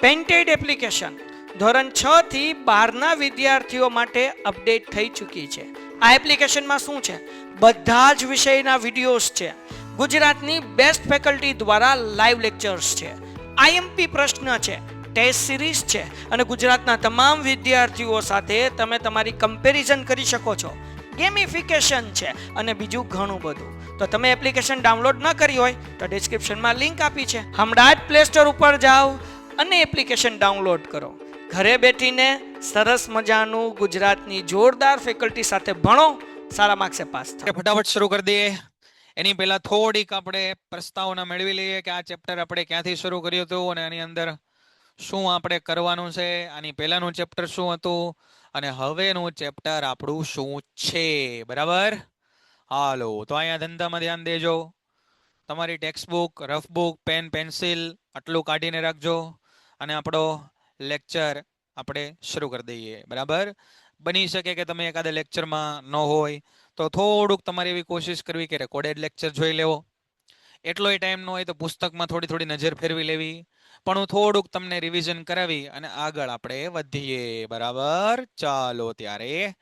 Painted application ધોરણ 6 થી 12ના વિદ્યાર્થીઓ માટે અપડેટ થઈ ચૂકી છે. આ એપ્લિકેશનમાં શું છે? બધા જ વિષયના વિડીયોઝ છે. ગુજરાતની બેસ્ટ ફેકલ્ટી દ્વારા લાઈવ લેક્ચર્સ છે. આઈએમપી પ્રશ્ન છે, ટેસ્ટ સિરીઝ છે અને ગુજરાતના તમામ વિદ્યાર્થીઓ સાથે તમે તમારી કમ્પેરિઝન કરી શકો છો. ગેમિફિકેશન છે અને બીજું ઘણું બધું. તો તમે એપ્લિકેશન ડાઉનલોડ ન કરી હોય તો ડિસ્ક્રિપ્શનમાં લિંક આપી છે. હમણાં જ પ્લે સ્ટોર ઉપર જાઓ અને એપ્લિકેશન ડાઉનલોડ કરો. ઘરે બેઠીને સરસ મજાનું ગુજરાતની જોરદાર ફેકલ્ટી સાથે ભણો, સારા માર્ક્સે પાસ થાઓ. ફટાફટ શરૂ કરી દઈએ. એની પહેલા થોડીક આપણે પ્રસ્તાવના મેળવી લઈએ કે આ ચેપ્ટર આપણે ક્યાંથી શરૂ કર્યું હતું અને આની અંદર શું આપણે કરવાનું છે. આની પહેલાનું ચેપ્ટર શું હતું અને હવેનું ચેપ્ટર આપણું શું છે. બરાબર, હાલો તો અહીંયા ધંધામાં ધ્યાન દેજો. તમારી text book, rough book, pen, pencil આટલું કાઢીને રાખજો અને આપણો લેક્ચર આપણે શરૂ કરી દઈએ. બરાબર, બની શકે કે તમે એકાદા લેક્ચરમાં ન હોય તો થોડુંક તમારે એવી કોશિશ કરવી કે રેકોર્ડેડ લેક્ચર જોઈ લેવો. એટલોય ટાઈમ ન હોય તો પુસ્તકમાં થોડી થોડી નજર ફેરવી લેવી. પણ હું થોડુંક તમને રિવિઝન કરાવી અને આગળ આપણે વધીએ. બરાબર, ચાલો ત્યારે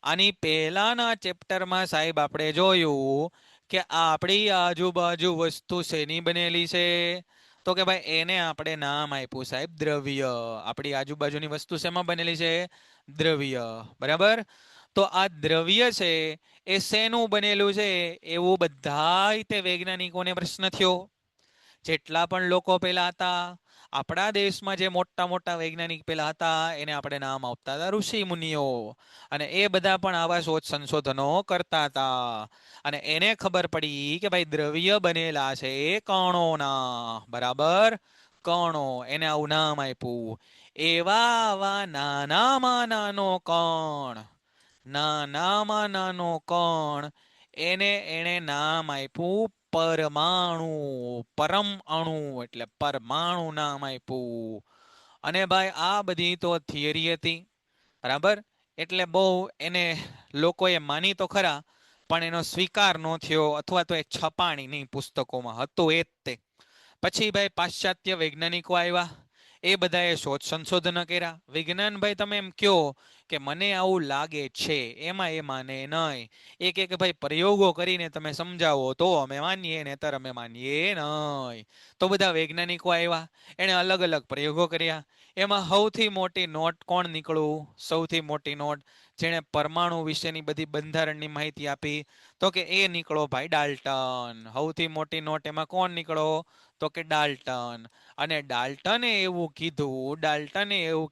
આની પહેલાના ચેપ્ટરમાં સાહેબ આપણે જોયું કે આપણી આજુબાજુ વસ્તુ શેની બનેલી છે? તો કે ભાઈ એને આપણે નામ આપ્યું સાહેબ દ્રવ્ય. આપણી આજુબાજુની વસ્તુ શેમાં બનેલી છે? દ્રવ્ય. બરાબર, તો આ દ્રવ્ય છે એ શેનું બનેલું છે એવું બધાય તે વૈજ્ઞાનિકોને પ્રશ્ન થયો. જેટલા પણ લોકો પહેલા હતા આપણા દેશમાં, જે મોટા મોટા વૈજ્ઞાનિક પહેલા હતા એને આપણે નામ આપતા હતા ઋષિ મુનિઓ. અને એ બધા પણ આવા શોધ સંશોધનો કરતા હતા અને એને ખબર પડી કે ભાઈ દ્રવ્ય બનેલા છે કણોના. બરાબર, કણો, એને આવું નામ આપ્યું. એવા આવા નાનામાં નાનો કણ, નાનામાં નાનો કણ, એને એણે નામ આપ્યું પરમાણુ. પરમ અણુ એટલે પરમાણુ નામ આપ્યું. અને ભાઈ આ બધી તો થિયરી હતી. બરાબર, એટલે બહુ એને લોકોએ માની તો ખરા પણ એનો સ્વીકાર ન થયો અથવા તો એ છપાણી નહીં પુસ્તકોમાં, હતું એ જ તે. પછી ભાઈ પાશ્ચાત્ય વૈજ્ઞાનિકો આવ્યા, એ બધાએ શોધ સંશોધન કર્યા. વિજ્ઞાન ભાઈ તમે એમ કહો કે મને આવું લાગે છે, એમાં એ માને નહીં. એ કે ભાઈ પ્રયોગો કરીને તમે સમજાવો તો અમે માનીએ, નહીતર અમે માનીએ નહીં. તો બધા વૈજ્ઞાનિકો આવ્યા, એણે અલગ અલગ પ્રયોગો કર્યા. એમાં સૌથી મોટી નોટ કોણ નીકળ્યું? સૌથી મોટી નોટ જેણે પરમાણુ વિશેની બધી બંધારણની માહિતી આપી તો કે એ નીકળો ભાઈ ડાલ્ટન. સૌથી મોટી નોટ એમાં કોણ નીકળો? તો કે ડાલ્ટન. અને ડાલ્ટને એવું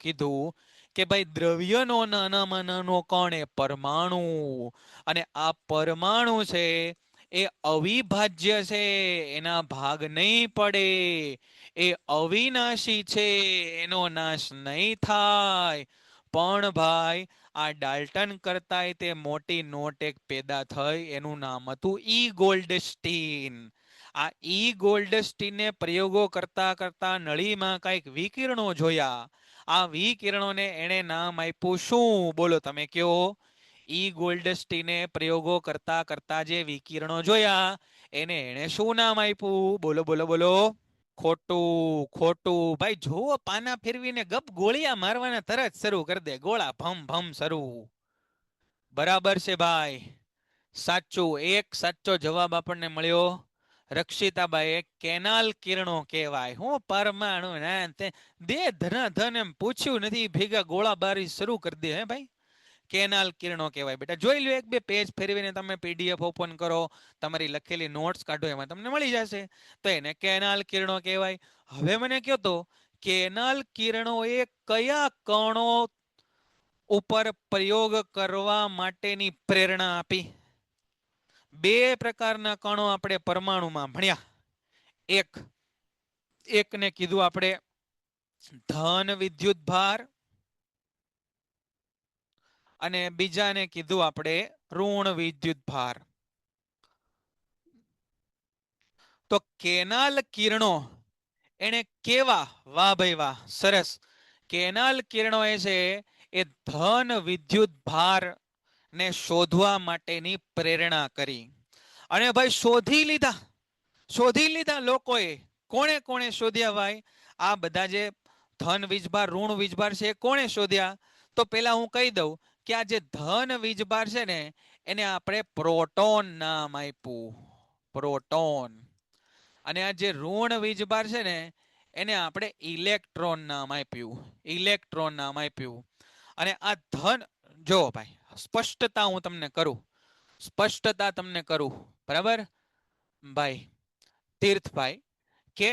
કીધું કે ભાઈ દ્રવ્યનો નાનામાં નાનો કણ એ પરમાણુ. અને આ પરમાણુ છે એ અવિભાજ્ય છે, એના ભાગ નહીં પડે, એ અવિનાશી છે, એનો નાશ નહીં થાય. પણ ભાઈ આ ડાલ્ટન કરતાંય તે મોટી નોટ એક પેદા થઈ, એનું નામ હતું ઈ ગોલ્ડસ્ટીન. આ ઈ ગોલ્ડસ્ટીને પ્રયોગો કરતા કરતા નળીમાં કંઈક વિકિરણો જોયા. આ વિકિરણોને એણે નામ આપ્યું શું? બોલો તમે કયો. ઈ ગોલ્ડસ્ટીને પ્રયોગો કરતા કરતા જે વિકિરણો જોયા એને એણે શું નામ આપ્યું? બોલો બોલો બોલો. ખોટું, ખોટું. ભાઈ જોવો, પાના ફેરવીને ગપ ગોળિયા મારવાના તરત શરૂ કરી દે. ગોળા ભમ ભમ શરૂ. બરાબર છે ભાઈ, સાચું. એક સાચો જવાબ આપણને મળ્યો રક્ષિતાબાઈ. કેનાલ કિરણો કહેવાય. હું પરમાણુ દે ધન એમ પૂછ્યું નથી, ભેગા ગોળાબારી શરૂ કરી દે. હે ભાઈ, કેનાલ કિરણો કહેવાય. બેટા જોઈ લો, એક બે પેજ ફેરવીને તમે પીડીએફ ઓપન કરો, તમારી લખેલી નોટ્સ કાઢો, એમાં તમને મળી જશે. તો એને કેનાલ કિરણો કહેવાય. હવે મને કહો તો કેનાલ કિરણો એ કયા કણો ઉપર પ્રયોગ કરવા માટેની પ્રેરણા આપી? બે પ્રકારના કણો આપણે પરમાણુમાં ભણ્યા. એકને કીધું આપણે ધન વિદ્યુત ભાર અને બીજાને કીધું આપણે ઋણ વિદ્યુત ભાર. તો કેનાલ કિરણો એને કેવા? વાહ ભાઈ વાહ, સરસ. કેનાલ કિરણો એ છે એ ધન વિદ્યુત ભાર ને શોધવા માટેની પ્રેરણા કરી. અને ભાઈ શોધી લીધા લોકોએ. કોણે કોણે શોધ્યા ભાઈ? આ બધા જે ધન વીજભાર ઋણ વીજભાર છે એ કોણે શોધ્યા? તો પેલા હું કહી દઉં કે આ જે ધન વીજભાર છે ને એને આપણે પ્રોટોન નામ આપ્યું, પ્રોટોન. અને આ જે ઋણ વીજભાર છે ને એને આપણે ઇલેક્ટ્રોન નામ આપ્યું, ઇલેક્ટ્રોન નામ આપ્યું. અને આ ધન, જો ભાઈ સ્પષ્ટતા હું તમને કરું, સ્પષ્ટતા તમને કરું, બરાબર ભાઈ તીર્થભાઈ, કે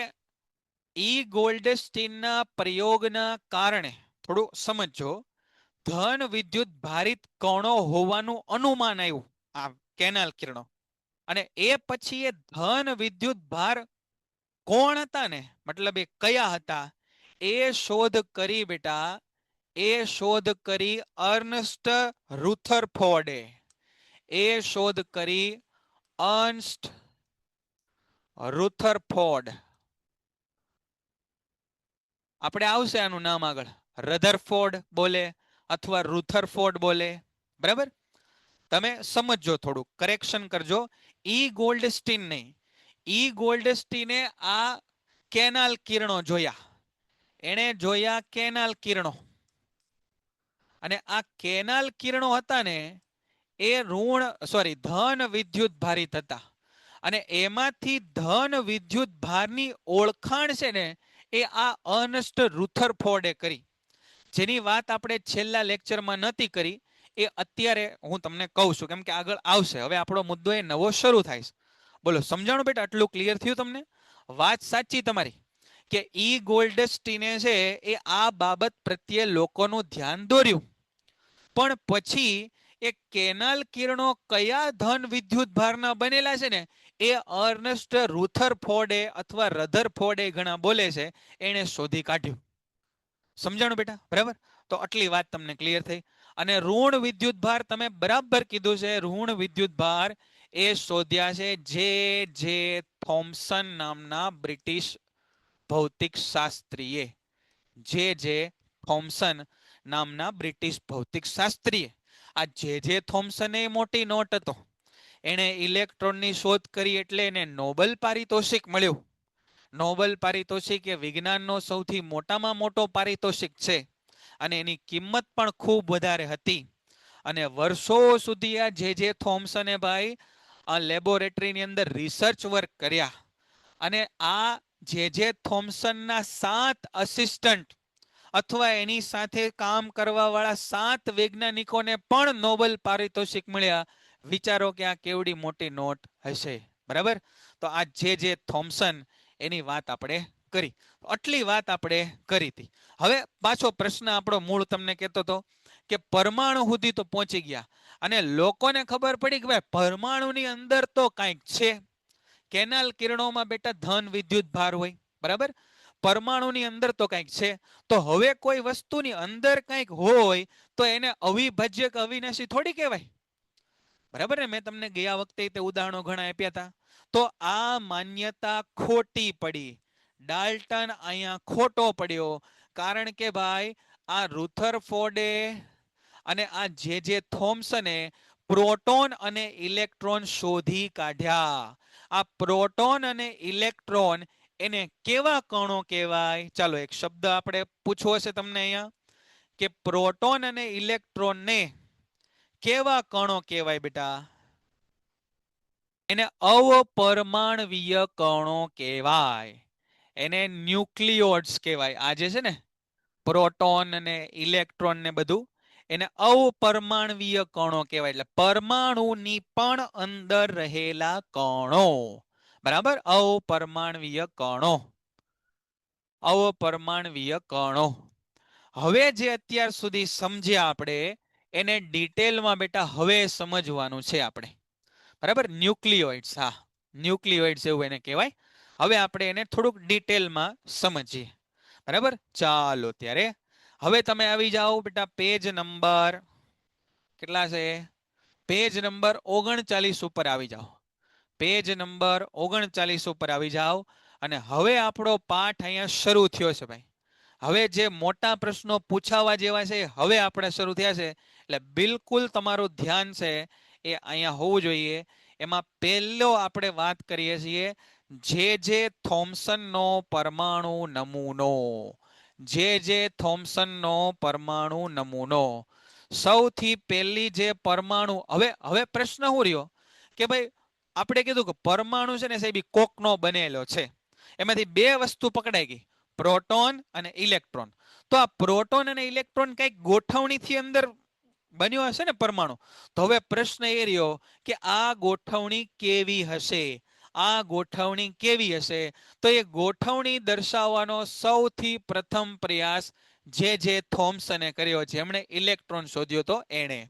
ઈ ગોલ્ડસ્ટીનના પ્રયોગના કારણે થોડું સમજો, ધન વિદ્યુત ભારિત કણો હોવાનું અનુમાન આવ્યું આ કેનાલ કિરણો. અને એ પછી એ ધન વિદ્યુત ભાર કોણ હતા ને, મતલબ એ કયા હતા, એ શોધ કરી બેટા, એ શોધ કરી અર્નસ્ટ રુથરફોર્ડે. એ શોધ કરી અર્નસ્ટ રુથરફોર્ડ. આપણે આવશે આનું નામ આગળ, રધરફોર્ડ બોલે અથવા રુથરફોર્ડ બોલે, બરાબર. તમે સમજો, થોડું કરેક્શન કરજો. ઈ ગોલ્ડસ્ટીન નહીં, ઈ ગોલ્ડસ્ટીને આ કેનાલ કિરણો જોયા, એણે જોયા કેનાલ કિરણો. અને આ કેનાલ કિરણો હતા ને એ ધન વિદ્યુત ભારિત હતા. અને એમાંથી ધન વિદ્યુત ભારની ઓળખાણ છે ને એ આ અર્નસ્ટ રુથરફોર્ડે કરી, જેની વાત આપણે છેલ્લા લેક્ચરમાં નથી કરી, એ અત્યારે હું તમને કહું છું, કેમ કે આગળ આવશે. હવે આપણો મુદ્દો એ નવો શરૂ થાય છે. બોલો સમજાણું બેટા? આટલું ક્લિયર થયું તમને? વાત સાચી તમારી કે ઈ ગોલ્ડસ્ટીને છે એ આ બાબત પ્રત્યે લોકોનું ધ્યાન દોર્યું, પણ પછી એ કેનાલ કિરણો કયા ધન વિદ્યુત ભારના બનેલા છે ને એ અર્નસ્ટ રુથરફોર્ડે અથવા રધરફોર્ડે ઘણા બોલે છે, એણે શોધી કાઢ્યું. સમજાણું બેટા? બરાબર. તો આટલી વાત તમને ક્લિયર થઈ. અને ઋણ વિદ્યુત ભાર તમે બરાબર કીધું છે, ઋણ વિદ્યુત ભાર એ શોધ્યા છે જે થોમ્સન નામના બ્રિટિશ ભૌતિક શાસ્ત્રીએ, જે થોમ્સન નામના બ્રિટિશ ભૌતિક શાસ્ત્રીએ. આ જે થોમ્સન એ મોટી નોટ હતો, એણે ઇલેક્ટ્રોનની શોધ કરી એટલે એને નોબેલ પારિતોષિક મળ્યું. નોબેલ પારિતોષિક એ વિજ્ઞાનનો સૌથી મોટામાં મોટો પારિતોષિક છે અને એની કિંમત પણ ખૂબ વધારે હતી. અને વર્ષો સુધી આ જે થોમ્સને ભાઈ આ લેબોરેટરીની અંદર રિસર્ચ વર્ક કર્યા. અને આ જે થોમ્સનના 7 અસિસ્ટન્ટ અથવા એની સાથે કામ કરવા વાળા 7 વૈજ્ઞાનિકોને પણ નોબેલ પારિતોષિક મળ્યા. વિચારો કે આ કેવડી મોટી નોટ હશે, બરાબર. તો આ જે થોમ્સન એની વાત આપણે કરી, આટલી વાત આપણે કરી હતી. હવે પાછો પ્રશ્ન આપણો મૂળ તમને કહેતો હતો કે પરમાણુ સુધી તો પહોંચી ગયા અને લોકોને ખબર પડી કે ભાઈ પરમાણુની અંદર તો કંઈક છે. કેનાલ કિરણોમાં બેટા ધન વિદ્યુત ભાર હોય, બરાબર. પરમાણુની અંદર તો કંઈક છે. તો હવે કોઈ વસ્તુની અંદર કંઈક હોય તો એને અવિભાજ્ય કે અવિનાશી થોડી કહેવાય, બરાબર ને? મેં તમને ગયા વખતે તે ઉદાહરણો ઘણા આપ્યા હતા. તો આ માન્યતા ખોટી પડી. ડાલ્ટન અહીંયા ખોટો પડ્યો, કારણ કે ભાઈ આ રુથરફોર્ડે અને આ જે થોમ્સને પ્રોટોન અને ઇલેક્ટ્રોન શોધી કાઢ્યા. આ પ્રોટોન અને ઇલેક્ટ્રોન એને કેવા કણો કહેવાય? ચાલો એક શબ્દ આપણે પૂછવો હશે તમને અહીંયા કે પ્રોટોન અને ઇલેક્ટ્રોનને કેવા કણો કહેવાય બેટા? એને અપરમાણવીય કણો કહેવાય, એને ન્યુક્લિયોઇડ્સ કહેવાય. આ જે છે ને પ્રોટોન અને ઇલેક્ટ્રોન ને બધું, એને અપરમાણવીય કણો કહેવાય. એટલે પરમાણુની પણ અંદર રહેલા કણો, બરાબર. અપરમાણવીય કણો, અપરમાણવીય કણો. હવે જે અત્યાર સુધી સમજ્યા આપણે એને ડિટેલમાં બેટા હવે સમજવાનું છે આપણે, બરાબર. ન્યુક્લિયોઇડ્સ, હા ન્યુક્લિયોઇડ્સ એવું એને કહેવાય. હવે આપણે એને થોડુંક ડિટેલમાં સમજીએ, બરાબર. ચાલો ત્યારે હવે તમે આવી જાઓ બેટા પેજ નંબર કેટલા છે? પેજ નંબર 39 ઉપર આવી જાઓ. પેજ નંબર 39 ઉપર આવી જાઓ. અને હવે આપણો પાઠ અહીંયા શરૂ થયો છે ભાઈ. હવે જે મોટા પ્રશ્નો પૂછાવા જેવા છે હવે આપણે શરૂ થયા છે, એટલે બિલકુલ તમારું ધ્યાન છે એ અહીંયા હોવું જોઈએ. એમાં પહેલો આપણે વાત કરીએ છીએ જે થોમ્સનનો પરમાણુ નમૂનો. જે થોમ્સનનો પરમાણુ નમૂનો. સૌથી પહેલી જે પરમાણુ, હવે પ્રશ્ન શું રહ્યો કે ભાઈ આપણે કીધું કે પરમાણુ છે ને સાહેબ ઈ કોકનો બનેલો છે. એમાંથી બે વસ્તુ પકડાઈ ગઈ, પ્રોટોન અને ઇલેક્ટ્રોન. તો આ પ્રોટોન અને ઇલેક્ટ્રોન કઈક ગોઠવણીથી અંદર બન્યો હશે ને પરમાણુ. તો હવે પ્રશ્ન એ રહ્યો કે આ ગોઠવણી કેવી હશે, આ ગોઠવણી કેવી હશે. તો એ ગોઠવણી દર્શાવવાનો સૌથી પ્રથમ પ્રયાસ જે થોમ્સને કર્યો, જેમણે ઇલેક્ટ્રોન શોધ્યો તો એણે.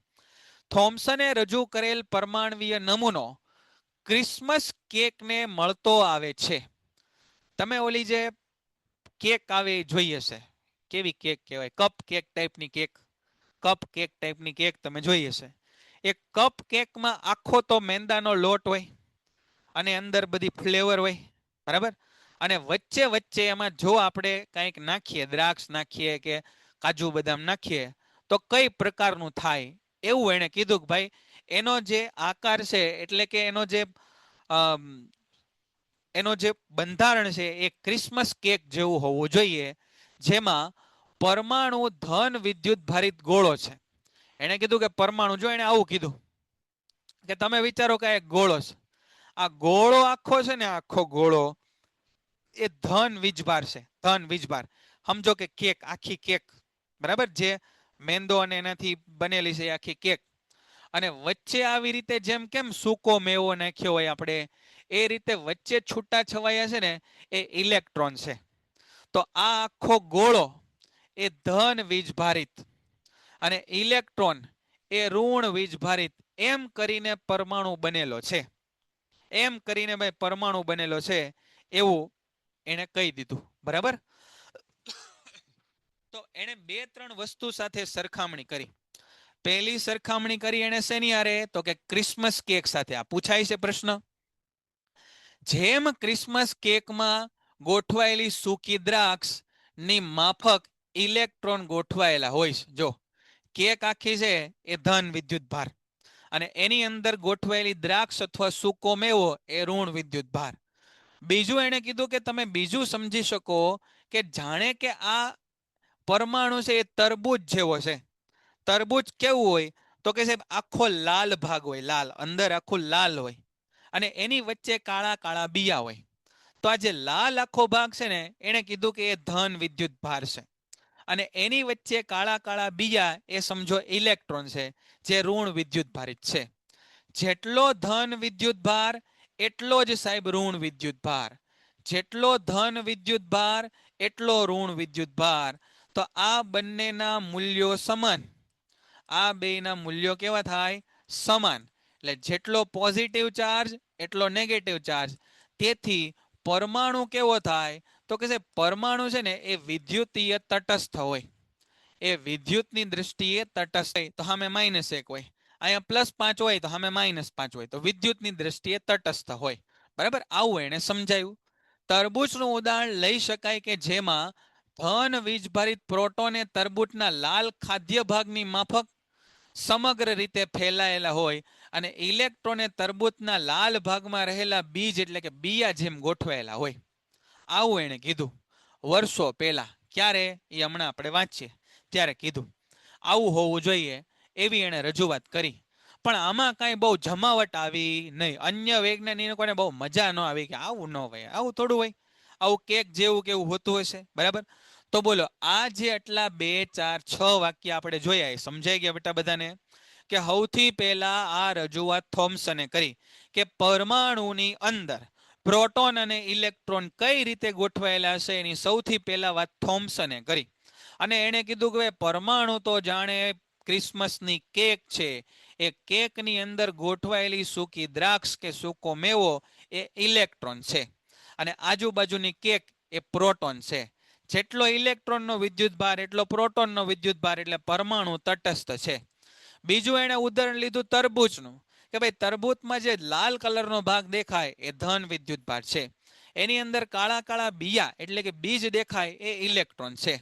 થોમ્સને રજૂ કરેલ પરમાણવીય નમૂનો ક્રિસમસ કેકને મળતો આવે છે. તમે ઓલી જે કેક આવે એ જોઈ હશે, કેવી કેક કહેવાય, કપ કેક ટાઈપની કેક, કપ કેક ટાઈપની કેક તમે જોઈ હશે. એ કપ કેકમાં આખો તો મેંદાનો લોટ હોય અને અંદર બધી ફ્લેવર હોય, બરાબર. અને વચ્ચે વચ્ચે એમાં જો આપણે કંઈક નાખીએ, દ્રાક્ષ નાખીએ કે કાજુ બદામ નાખીએ તો કઈ પ્રકારનું થાય, એવું એણે કીધું કે ભાઈ એનો જે આકાર છે, એટલે કે એનો જે બંધારણ છે એ ક્રિસમસ કેક જેવું હોવું જોઈએ, જેમાં પરમાણુ ધન વિદ્યુત ભારિત ગોળો છે. એણે કીધું કે પરમાણુ, જો એણે આવું કીધું કે તમે વિચારો કે એક ગોળો છે, આ ગોળો આખો છે ને, આખો ગોળો એ ધન વીજભાર છે, ધન વીજભાર. સમજો કે કેક, આખી કેક, બરાબર, જે મેંદો અને એનાથી બનેલી છે આખી કેક. અને વચ્ચે આવી રીતે જેમ કેમ સૂકો મેવો નાખ્યો હોય આપણે, એ રીતે વચ્ચે છૂટા છવાયા છે ને એ ઇલેક્ટ્રોન છે. તો આ આખો ગોળો એ ધન વીજભારિત અને ઇલેક્ટ્રોન એ ઋણ વીજભારિત એમ કરીને પરમાણુ બનેલો છે. એમ કરીને ભાઈ પરમાણુ બનેલો છે એવું એને કહી દીધું, બરાબર. તો એને બે ત્રણ વસ્તુ સાથે સરખામણી કરી. પહેલી સરખામણી કરી એને શેની હારે, તો કે ક્રિસમસ કેક સાથે. આ પૂછાય છે પ્રશ્ન. જેમ ક્રિસમસ કેકમાં ગોઠવાયેલી સૂકી દ્રાક્ષ ની માફક ઇલેક્ટ્રોન ગોઠવાયેલા હોય છે. જો કેક આખી છે એ ધન વિદ્યુત ભાર અને એની અંદર ગોઠવાયેલી દ્રાક્ષ અથવા સૂકો મેવો એ ઋણ વિદ્યુત ભાર. બીજું એને કીધું કે તમે બીજું સમજી શકો કે જાણે કે આ પરમાણુ છે એ તરબૂચ જેવો છે. તરબૂચ કેવું હોય, તો કે સાહેબ આખો લાલ ભાગ હોય, લાલ, અંદર આખું લાલ હોય અને એની વચ્ચે કાળા કાળા બિયા હોય. તો આ જે લાલ આખો ભાગ છે ને, એને કીધું કે એ ધન વિદ્યુત ભાર છે અને એની વચ્ચે કાળા કાળા બીજા એ સમજો ઇલેક્ટ્રોન છે, જે ઋણ વિદ્યુત ભારિત છે. જેટલો ધન વિદ્યુત ભાર એટલો જ સાહેબ ઋણ વિદ્યુત ભાર, જેટલો ધન વિદ્યુત ભાર એટલો ઋણ વિદ્યુત ભાર. તો આ બંનેના મૂલ્યો સમાન, આ બેના મૂલ્યો કેવા થાય, સમાન. એટલે જેટલો પોઝિટિવ ચાર્જ એટલો નેગેટિવ ચાર્જ. તેથી પરમાણુ કેવો થાય, તો કે પરમાણુ છે ને એ વિદ્યુતીય તટસ્થ હોય. એ વિદ્યુતની દ્રષ્ટિએ તટસ્થ હોય તો સામે -1 હોય, અહીંયા +5 હોય તો સામે -5 હોય, તો વિદ્યુતની દ્રષ્ટિએ તટસ્થ હોય, બરાબર. આવું એને સમજાયું. તરબૂચનું ઉદાહરણ લઈ શકાય કે જેમાં ધન વીજભારિત પ્રોટોન એ તરબૂચના લાલ ખાદ્ય ભાગની માફક સમગ્ર રીતે ફેલાયેલા હોય અને ઇલેક્ટ્રોને તરબૂચના લાલ ભાગમાં રહેલા બીજ એટલે કે બિયા જેમ ગોઠવાયેલા હોય. આવું એને કીધું વર્ષો પહેલા. ક્યારે, એ હમણાં આપણે વાંચીએ ત્યારે કીધું. આવું હોવું જોઈએ એવી એણે રજૂઆત કરી. પણ આમાં કાંઈ બહુ જમાવટ આવી નહીં. અન્ય વૈજ્ઞાનિકોને બહુ મજા ન આવી કે આવું ન હોય, આવું થોડું હોય, આવું કેક જેવું કેવું હોતું હશે, બરાબર. તો બોલો, આ જે આટલા 2, 4, 6 વાક્ય આપણે જોયા એ સમજાઈ ગયા બેટા બધાને? કે સૌથી પહેલા આ રજૂઆત થોમ્સને કરી કે પરમાણુની અંદર પ્રોટોન અને ઇલેક્ટ્રોન કઈ રીતે ગોઠવાયેલા હશે, એની સૌથી પહેલા વાત થોમ્સને કરી. અને એણે કીધું કે પરમાણુ તો જાણે ક્રિસમસની કેક છે, એ કેકની અંદર ગોઠવાયેલી સૂકી દ્રાક્ષ કે સૂકો મેવો એ ઇલેક્ટ્રોન છે અને આજુબાજુની કેક એ પ્રોટોન છે. જેટલો ઇલેક્ટ્રોનનો વિદ્યુત ભાર એટલો પ્રોટોનનો વિદ્યુત ભાર, એટલે પરમાણુ તટસ્થ છે. બીજું એણે ઉદાહરણ લીધું તરબૂચનું કે ભાઈ તરબૂચમાં જે લાલ કલરનો ભાગ દેખાય એ ધન વિદ્યુત ભાર છે, એની અંદર કાળા કાળા બિયા એટલે કે બીજ દેખાય એ ઇલેક્ટ્રોન છે.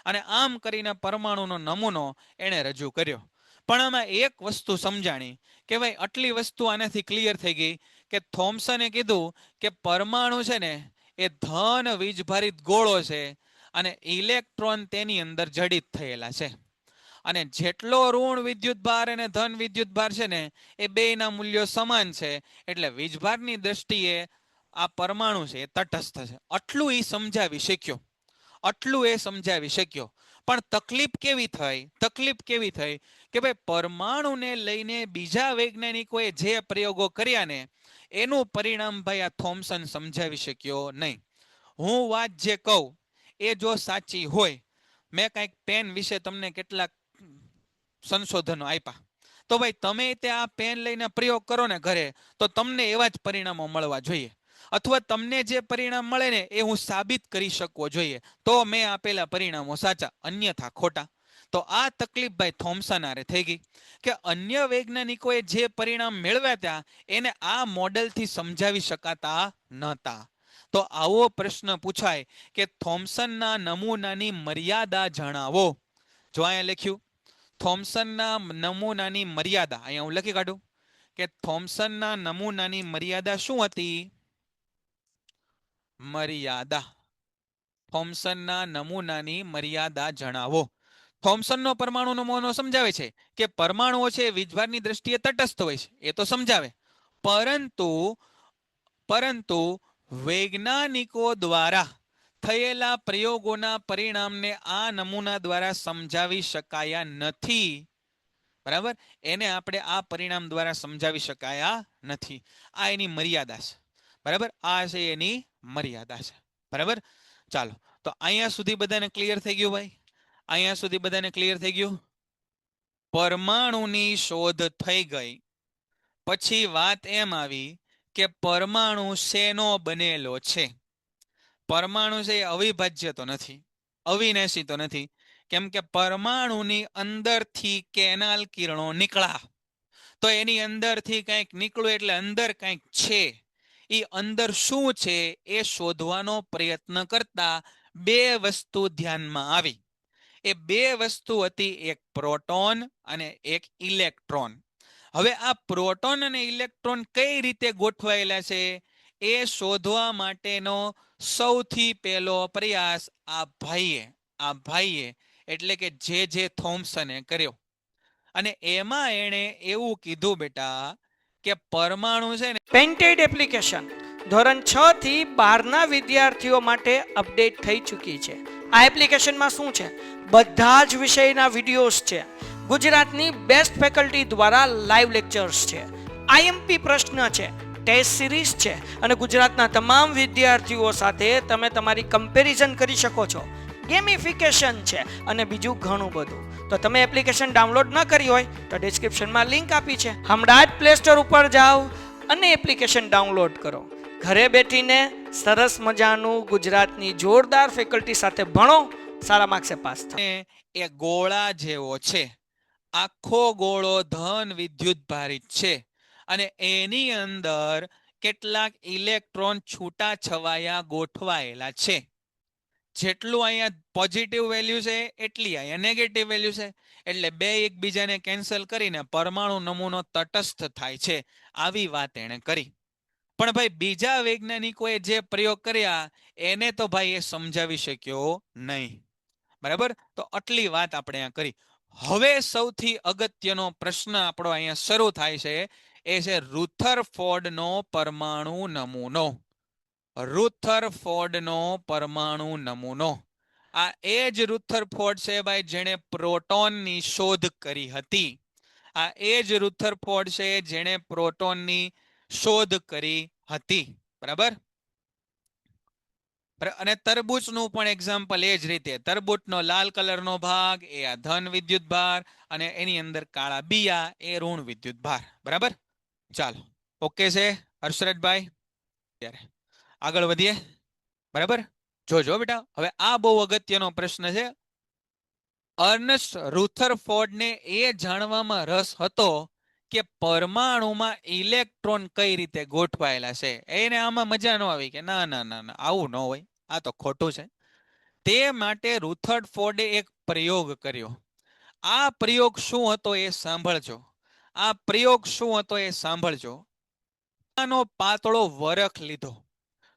અને આમ કરીને પરમાણુનો નમૂનો એણે રજૂ કર્યો. પણ આમાં એક વસ્તુ સમજાણી કે ભાઈ આટલી વસ્તુ આનાથી ક્લિયર થઈ ગઈ કે થોમ્સને કીધું કે પરમાણુ છે ને એ ધન વીજભારિત ગોળો છે અને ઇલેક્ટ્રોન તેની અંદર જડિત થયેલા છે. અને જેટલો ઋણ વિદ્યુતભાર અને ધન વિદ્યુતભાર છે ને એ બેયના મૂલ્યો સમાન છે, એટલે વીજભારની દ્રષ્ટિએ આ પરમાણુ છે એ તટસ્થ છે. આટલું એ સમજાવી શક્યો, આટલું એ સમજાવી શક્યો. પણ તકલીફ કેવી થઈ કે ભાઈ પરમાણુને લઈને બીજા વૈજ્ઞાનિકોએ જે પ્રયોગો કર્યા ને એનું પરિણામ ભાઈ આ થોમ્સન સમજાવી શક્યો નહીં. હું વાત જે કહું એ જો સાચી હોય, મેં કંઈક પેન વિશે તમને કેટલાક સંશોધનો આપ્યા, તો ભાઈ તમે તે આ પેન લઈને પ્રયોગ કરો ને ઘરે, તો તમને એવા જ પરિણામો મળવા જોઈએ. અથવા તમને જે પરિણામ મળે ને એ હું સાબિત કરી શકવો જોઈએ, તો મેં આપેલા પરિણામો સાચા, અન્યથા ખોટા. તો આ તકલીફ ભાઈ થોમ્સન હારે થઈ ગઈ કે અન્ય વૈજ્ઞાનિકોએ જે પરિણામ મેળવ્યા હતા એને આ મોડેલથી સમજાવી શકાતા નહોતા. તો આવો પ્રશ્ન પૂછાય કે થોમ્સનના નમૂનાની મર્યાદા જણાવો. જો અહીંયા લખ્યું થોમ્સનના નમૂનાની મર્યાદા, અહીંયા હું લખી કાઢું કે થોમ્સનના નમૂનાની મર્યાદા શું હતી? મર્યાદા. થોમ્સનના નમૂનાની મર્યાદા જણાવો. થોમ્સનનો પરમાણુ નમૂનો સમજાવે છે કે પરમાણુઓ છે વીજભારની દ્રષ્ટિએ તટસ્થ હોય છે, એ તો સમજાવે. પરંતુ વૈજ્ઞાનિકો દ્વારા થયેલા પ્રયોગોના પરિણામને આ નમૂના દ્વારા સમજાવી શકાયા નથી. બરાબર, એને આપણે આ પરિણામ દ્વારા સમજાવી શકાયા નથી. આ એની મર્યાદા છે. બરાબર, આ છે એની મર્યાદા છે. બરાબર, ચાલો તો અહીંયા સુધી બધાને ક્લિયર થઈ ગયું ભાઈ? અહીંયા સુધી બધાને ક્લિયર થઈ ગયું? પરમાણુની શોધ થઈ ગઈ પછી વાત એમ આવી કે પરમાણુ શેનો બનેલો છે? પરમાણુ છે એ અવિભાજ્ય તો નથી, અવિનાશી તો નથી, કેમ કે પરમાણુની અંદરથી કેનાલ કિરણો નીકળ્યા. તો એની અંદરથી કંઈક નીકળ્યું એટલે અંદર કંઈક છે. એ અંદર શું છે એ શોધવાનો પ્રયત્ન કરતા બે વસ્તુ ધ્યાનમાં આવી. એ બે વસ્તુ હતી, એક પ્રોટોન અને એક ઇલેક્ટ્રોન. હવે આ પ્રોટોન અને ઇલેક્ટ્રોન કઈ રીતે ગોઠવાયેલા છે એ શોધવા માટેનો સૌથી પહેલો પ્રયાસ આ ભાઈએ એટલે કે જે થોમ્સને કર્યો. અને એમાં એણે એવું કીધું બેટા કે પરમાણુ છે ને પેન્ટેડ એપ્લિકેશન ધોરણ 6 થી 12ના વિદ્યાર્થીઓ માટે અપડેટ થઈ ચૂકી છે. આ એપ્લિકેશનમાં શું છે? બધા જ વિષયના વિડીયોઝ છે. ગુજરાતની બેસ્ટ ફેકલ્ટી દ્વારા લાઈવ લેક્ચર્સ છે, આઈએમપી પ્રશ્ન છે, ટેસ્ટ સિરીઝ છે અને ગુજરાતના તમામ વિદ્યાર્થીઓ સાથે તમે તમારી કમ્પેરિઝન કરી શકો છો. ગેમિફિકેશન છે અને બીજું ઘણું બધું. તો તમે એપ્લિકેશન ડાઉનલોડ ન કરી હોય તો ડિસ્ક્રિપ્શનમાં લિંક આપી છે, હમણાં જ પ્લે સ્ટોર ઉપર જાઓ અને એપ્લિકેશન ડાઉનલોડ કરો. ઘરે બેઠીને સરસ મજાનું ગુજરાતની જોરદાર ફેકલ્ટી સાથે ભણો, સારા માર્ક્સે પાસ થાઓ. એ ગોળા જેવો છે, આખો ગોળો ધન વિદ્યુત ભારિત છે અને એની અંદર કેટલાક ઇલેક્ટ્રોન છૂટા છવાયા ગોઠવાયેલા છે. જેટલું અહીંયા પોઝિટિવ વેલ્યુ છે એટલી અહીંયા નેગેટિવ વેલ્યુ છે, એટલે બે એકબીજાને કેન્સલ કરીને પરમાણુ નમૂનો તટસ્થ થાય છે. આવી વાત એણે કરી. પણ ભાઈ બીજા વૈજ્ઞાનિકોએ જે પ્રયોગ કર્યા એને તો ભાઈ એ સમજાવી શક્યો નહીં. બરાબર, તો આટલી વાત આપણે અહીંયા કરી. હવે સૌથી અગત્યનો પ્રશ્ન આપણો અહીંયા શરૂ થાય છે, એ છે રુથરફોર્ડનો પરમાણુ નમૂનો. રુથરફોર્ડનો પરમાણુ નમૂનો. આ એ જ રુથરફોર્ડ છે ભાઈ જેણે પ્રોટોનની શોધ કરી હતી. આ એ જ રુથરફોર્ડ છે જેણે પ્રોટોનની શોધ કરી હતી. બરાબર, અને તરબૂચનું પણ એક્ઝામ્પલ એ જ રીતે. તરબૂચનો લાલ કલરનો ભાગ એ આ ધન વિદ્યુત ભાર અને એની અંદર કાળા બિયા એ ઋણ વિદ્યુત ભાર. બરાબર, ચાલો ઓકે છે હર્ષરાજભાઈ? ત્યારે આગળ વધીએ. બરાબર, જોજો બેટા, હવે આ બહુ અગત્યનો પ્રશ્ન છે. અર્નસ્ટ રુથરફોર્ડને એ જાણવામાં રસ હતો કે પરમાણુમાં ઇલેક્ટ્રોન કઈ રીતે ગોઠવાયેલા છે. એને આમાં મજા ન આવી કે ના ના ના ના આવું ન હોય, આ તો ખોટું છે. તે માટે રુથરફોર્ડે એક પ્રયોગ કર્યો. આ પ્રયોગ શું હતો એ સાંભળજો. આ પ્રયોગ શું હતો એ સાંભળજો. સોનાનો પાતળો વરખ લીધો.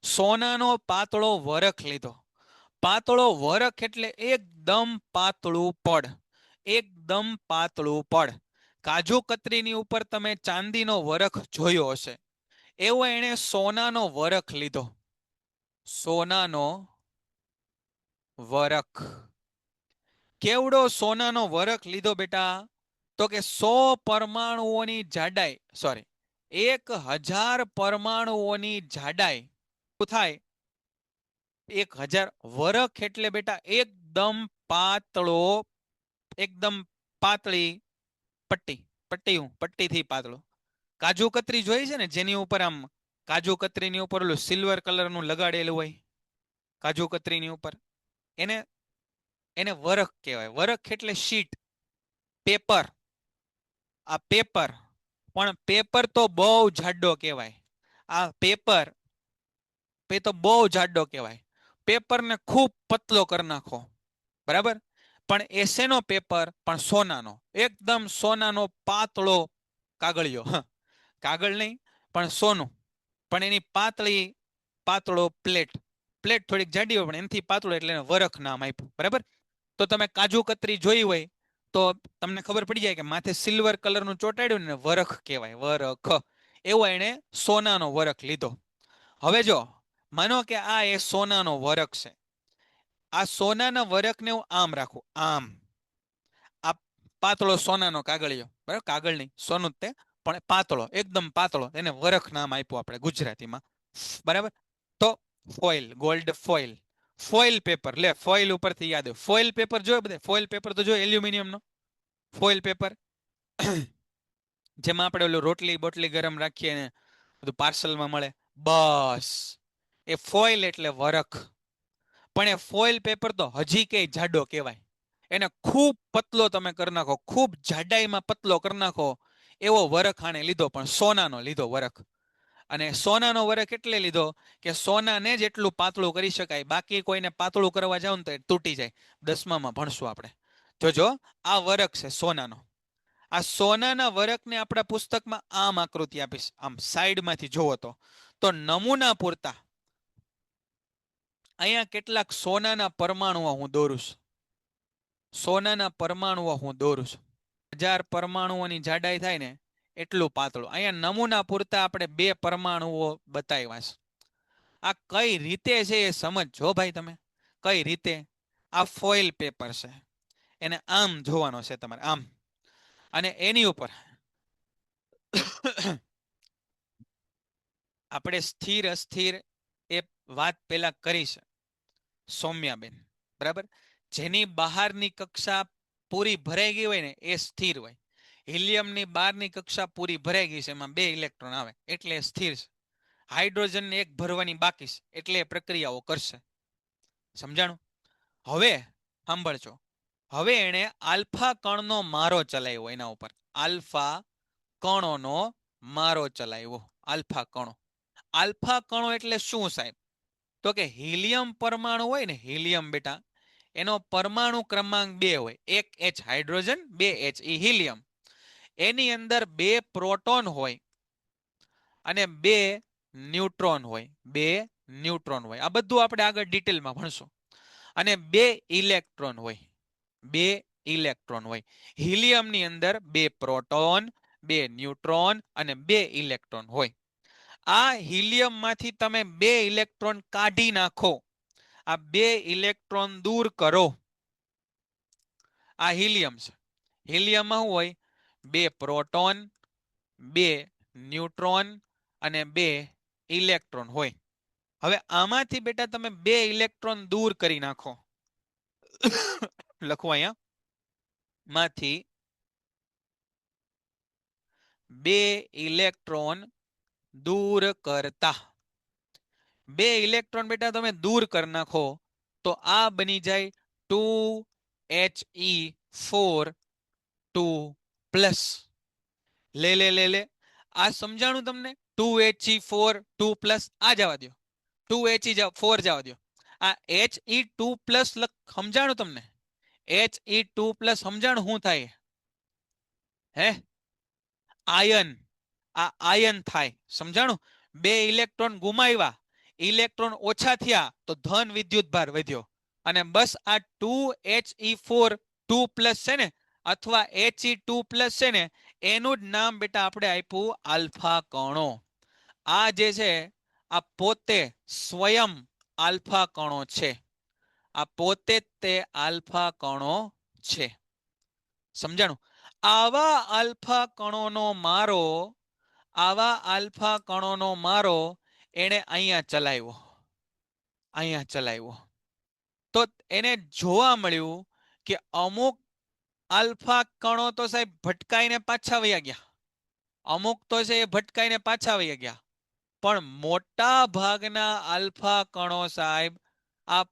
સોનાનો પાતળો વરખ લીધો. પાતળો વરખ એટલે એકદમ પાતળું પડ, એકદમ પાતળું પડ. કાજુ કતરીની ઉપર તમે ચાંદીનો વરખ જોયો હશે, એવો એણે સોનાનો વરખ લીધો. સોનાનો વરખ. કેવડો સોનાનો વરખ લીધો બેટા? તો કે 100 પરમાણુઓની જાડાઈ, સોરી 1000 પરમાણુઓની જાડાઈ. શું થાય? 1000 વરખ એટલે બેટા એકદમ પાતળો, એકદમ પાતળી પટ્ટી, પટ્ટીથી પાતળો. કાજુ કતરી જોઈ છે ને, જેની ઉપર આમ કાજુ કતરીની ઉપર ઓલું સિલ્વર કલરનું લગાડેલું હોય કાજુ કતરીની ઉપર, એને એને વરખ કહેવાય. વરખ એટલે શીટ, પેપર. આ પેપર, પણ પેપર તો બહુ જાડો કહેવાય. આ પેપર તો બહુ જાડો કહેવાય. પેપરને ખૂબ પતલો કરી નાખો, બરાબર? પણ એ શેનો પેપર? પણ સોનાનો, એકદમ સોનાનો પાતળો કાગળિયો. કાગળ નહીં, પણ સોનું, પણ એની પાતળી પાતળો પ્લેટ. પ્લેટ થોડીક જાડી હોય પણ એનાથી પાતળો એટલે એને વરખ નામ આપ્યું, બરાબર? તો તમે કાજુ કતરી જોઈ હોય તો તમને ખબર પડી જાય કે માથે સિલ્વર કલરનું ચોંટાડ્યું ને વરખ કહેવાય, વરખ. એવો એણે સોનાનો વરખ લીધો. હવે જો માનો કે આ એ સોનાનો વરખ છે. આ સોનાના વરખને હું આમ રાખું, આમ. આ પાતળો સોનાનો કાગળિયો, બરાબર? કાગળ નહીં, સોનું જ તે, પણ પાતળો, એકદમ પાતળો, એને વરખ નામ આપ્યું આપણે ગુજરાતીમાં, બરાબર? તો foil, gold foil, foil paper. લે, ફોઇલ ઉપરથી યાદ આવ્યું. ફોઇલ પેપર જોયો બધે? ફોઇલ પેપર તો જો, એલ્યુમિનિયમનો ફોઇલ પેપર, જેમાં આપણે ઓલું રોટલી બોટલી ગરમ રાખીએ ને બધું પાર્સલમાં મળે, બસ એ ફોઇલ એટલે વરખ. પણ એ ફોઇલ પેપર તો હજી કે જાડો કહેવાય. એને ખૂબ પતલો તમે કરી નાખો, ખૂબ જાડાઈમાં પતલો કરી નાખો, એવો વરખ આણે લીધો, પણ સોનાનો લીધો વરખ. અને સોનાનો વરખ એટલે લીધો કે સોનાને જ એટલું પાતળું કરી શકાય, બાકી કોઈને પાતળું કરવા જાવ ને તો તૂટી જાય. 10મામાં ભણશું આપણે. જોજો, આ વરખ છે સોનાનો. આ સોનાના વરખને આપણા પુસ્તકમાં આમ આકૃતિ આપીશ, આમ સાઈડમાંથી જોવો તો નમૂના પૂરતા અહીંયા કેટલાક સોનાના પરમાણુઓ હું દોરું છું. સોનાના પરમાણુઓ હું દોરું છું. 1000 પરમાણુઓની જાડાઈ થાય ને એટલું પાતળું. અહીંયા નમૂના પૂરતા આપણે 2 પરમાણુઓ બતાવ્યા છે. આ કઈ રીતે છે એ સમજો ભાઈ તમે. કઈ રીતે? આ ફોઇલ પેપર છે, એને આમ જોવાનો છે તમારે, આમ. અને એની ઉપર આપણે સ્થિર અસ્થિર એ વાત પેલા કરી છે સૌમ્યાબેન, બરાબર? જેની બહારની કક્ષા પૂરી ભરાઈ ગઈ હોય ને એ સ્થિર હોય. હિલિયમની બહારની કક્ષા પૂરી ભરાઈ ગઈ છે, એમાં 2 ઇલેક્ટ્રોન આવે એટલે એ સ્થિર છે. હાઇડ્રોજનને 1 ભરવાની બાકી છે એટલે એ પ્રક્રિયાઓ કરશે. સમજાણું? હવે સાંભળજો. હવે એણે આલ્ફા કણનો મારો ચલાવ્યો એના ઉપર. આલ્ફા કણોનો મારો ચલાવ્યો. આલ્ફા કણો. આલ્ફા કણો એટલે શું સાહેબ? તો કે હિલિયમ પરમાણુ હોય ને, હિલિયમ બેટા, એનો પરમાણુ ક્રમાંક 2 હોય. 1 H હાઇડ્રોજન, 2 H એ હિલિયમ. એની અંદર 2 પ્રોટોન હોય અને 2 ન્યુટ્રોન હોય. 2 ન્યુટ્રોન હોય. આ બધું આપણે આગળ ડિટેલમાં ભણશું. અને 2 ઇલેક્ટ્રોન હોય. 2 ઇલેક્ટ્રોન હોય. હિલિયમની અંદર 2 પ્રોટોન, 2 ન્યુટ્રોન અને 2 ઇલેક્ટ્રોન હોય. આ હિલિયમમાંથી તમે 2 ઇલેક્ટ્રોન કાઢી નાખો, આ 2 ઇલેક્ટ્રોન દૂર કરો. આ હિલિયમ છે. હિલિયમમાં શું હોય? 2 પ્રોટોન, 2 ન્યુટ્રોન અને 2 ઇલેક્ટ્રોન હોય. હવે આમાંથી બેટા તમે 2 ઇલેક્ટ્રોન દૂર કરી નાખો. લખો અહીંયા, માંથી 2 ઇલેક્ટ્રોન દૂર કરતા. 2 ઇલેક્ટ્રોન બેટા તમે દૂર કરી નાખો તો આ બની જાય 2He4 2+. લે લે લે લે, આ સમજાણું તમને? 2He4 2+. આ જવા દો, 2He4 જવા દો. આ He2+ સમજાણું તમને? He2+ સમજાણું શું થાય? હે, આયન. આ આયન થાય, સમજાણું? 2 ઇલેક્ટ્રોન ગુમાવ્યા, ઇલેક્ટ્રોન ઓછા થયા તો ધન વિદ્યુત ભાર વધ્યો. અને બસ આ 2He4 2 પ્લસ છે ને અથવા He2 પ્લસ છે ને એનું જ નામ બેટા આપણે આપ્યું આલ્ફા કણો. આ જે છે આ પોતે સ્વયં આલ્ફા કણો છે. આ પોતે જ તે આલ્ફા કણો છે. સમજાણું? આવા આલ્ફા કણોનો મારો એને અહીંયા ચલાવ્યો. તો એને જોવા મળ્યું કે અમુક આલ્ફા કણો તો સાહેબ ભટકાઈને પાછા વયા ગયા. પણ મોટા ભાગના આલ્ફા કણો સાહેબ આ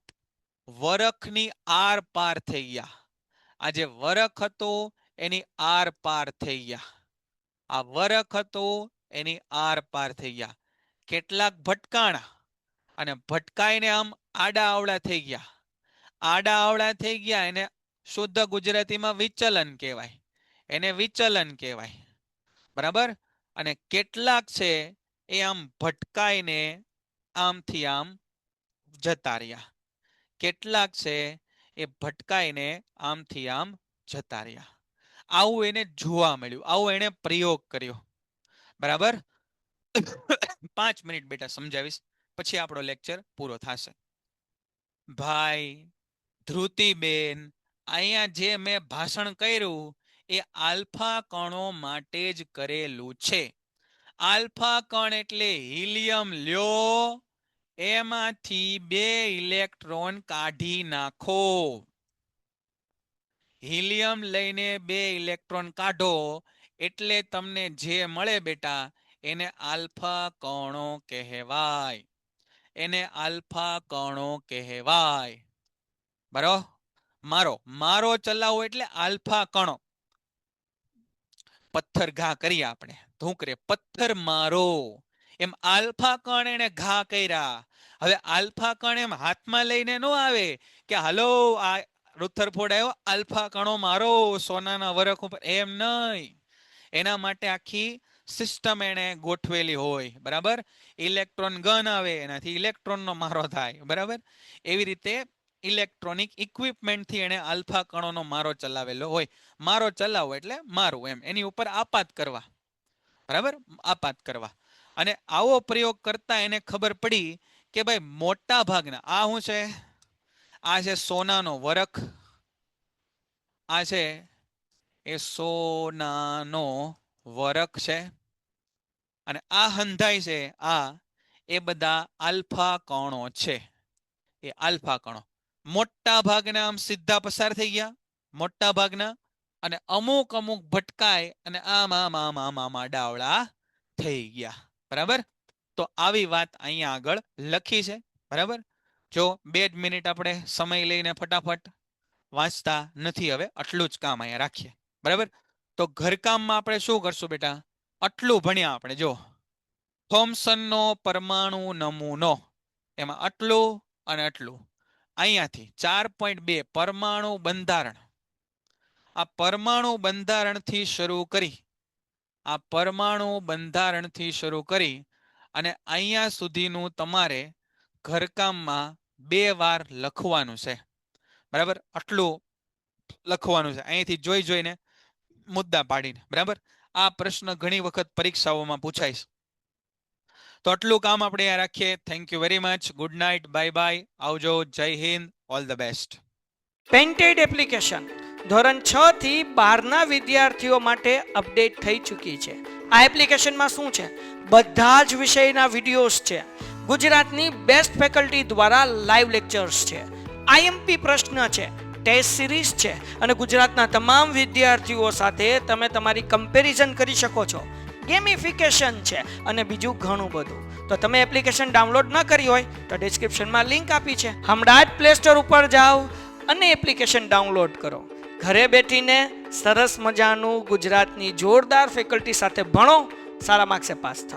વરખની આર પાર થઈ ગયા. આ જે વરખ હતો એની આર પાર થઈ ગયા. કેટલાક ભટકાણા અને ભટકાઈને આમ આડા અવળા થઈ ગયા. એને શુદ્ધ ગુજરાતીમાં વિચલન કહેવાય. બરાબર? અને કેટલાક છે એ આમ ભટકાઈને આમથી આમ જતા રહ્યા. આવું એને જોવા મળ્યું. આવો એને પ્રયોગ કર્યો. બરાબર? 5 મિનિટ બેટા સમજાવીશ, પછી આપણો લેક્ચર પૂરો થશે. ભાઈ ધ્રુતિબેન, અહીંયા જે મેં ભાષણ કર્યું એ આલ્ફા કણો માટે જ કરેલું છે. આલ્ફા કણ એટલે હિલિયમ લ્યો, એમાંથી 2 ઇલેક્ટ્રોન કાઢી નાખો. હિલિયમ લઈને 2 ઇલેક્ટ્રોન કાઢો એટલે તમને જે મળે બેટા એને આલ્ફા કણો કહેવાય. બરાબર? મારો ચલાવો એટલે આલ્ફા કણો. પથ્થર ઘા કરીએ આપણે, શું કરીએ? પથ્થર મારો. એમ આલ્ફા કણ એને ઘા કર્યા. હવે આલ્ફા કણ એમ હાથમાં લઈને ન આવે કે હાલો આ રુથરફોર્ડ આવ્યો, આલ્ફા કણો મારો સોનાના વરખ ઉપર, એમ નહીં. એના માટે આખી સિસ્ટમ એને ગોઠવેલી હોય. બરાબર? ઇલેક્ટ્રોન ગન આવે, એનાથી ઇલેક્ટ્રોનનો મારો થાય. બરાબર? એવી રીતે ઇલેક્ટ્રોનિક ઇક્વિપમેન્ટથી એને આલ્ફા કણોનો મારો ચલાવેલો હોય. મારો ચલાવો એટલે મારું, એમ એની ઉપર આપાત કરવા. બરાબર? આપાત કરવા. અને આવો પ્રયોગ કરતા એને ખબર પડી કે ભાઈ મોટા ભાગના આ શું છે? આ છે સોનાનો વરખ. આ છે એ સોનાનો વરખ છે. અને આ હંધાય છે એ બધા આલ્ફા કણો છે. એ આલ્ફા કણો મોટા ભાગના આમ સીધા પસાર થઈ ગયા, મોટા ભાગના. અને અમુક ભટકાય અને આમ ડાવડા થઈ ગયા. બરાબર? તો આવી વાત અહીંયા આગળ લખી છે. બરાબર? જો 2 મિનિટ આપણે સમય લઈને ફટાફટ વાંચતા નથી. હવે આટલું જ કામ અહીંયા રાખીએ. બરાબર? તો ઘરકામમાં આપણે શું કરશું બેટા? આટલું ભણ્યા આપણે. જો થોમ્સનનો પરમાણુ નમૂનો, એમાં આટલું અને આટલું. અહીંયાથી 4.2 પરમાણુ બંધારણ. આ પરમાણુ બંધારણથી શરૂ કરી અને અહીંયા સુધીનું તમારે ઘરકામમાં 2 વાર લખવાનું છે. બરાબર? આટલું લખવાનું છે અહીંથી જોઈને મુદ્દા પાડીને. બરાબર? આ પ્રશ્ન ઘણી વખત પરીક્ષાઓમાં પૂછાય છે. તો આટલું કામ આપણે અહીંયા રાખીએ. Thank you very much. Good night, bye bye, આવજો, જય Hind, all the best. Painted application ધોરણ 6 થી 12ના વિદ્યાર્થીઓ માટે અપડેટ થઈ ચૂકી છે. આ એપ્લિકેશનમાં શું છે? બધા જ વિષયના વિડીયોઝ છે. ગુજરાતની બેસ્ટ ફેકલ્ટી દ્વારા લાઈવ લેક્ચર્સ છે. આઈએમપી પ્રશ્ન છે, ટેસ્ટ સિરીઝ છે અને ગુજરાતના તમામ વિદ્યાર્થીઓ સાથે તમે તમારી કમ્પેરિઝન કરી શકો છો. ગેમિફિકેશન છે અને બીજું ઘણું બધું. તો તમે એપ્લિકેશન ડાઉનલોડ ન કરી હોય તો ડિસ્ક્રિપ્શનમાં લિંક આપી છે. હમણાં જ પ્લે સ્ટોર ઉપર જાઓ અને એપ્લિકેશન ડાઉનલોડ કરો. ઘરે બેઠીને સરસ મજાનું ગુજરાતની જોરદાર ફેકલ્ટી સાથે ભણો, સારા માર્ક્સે પાસ થાઓ.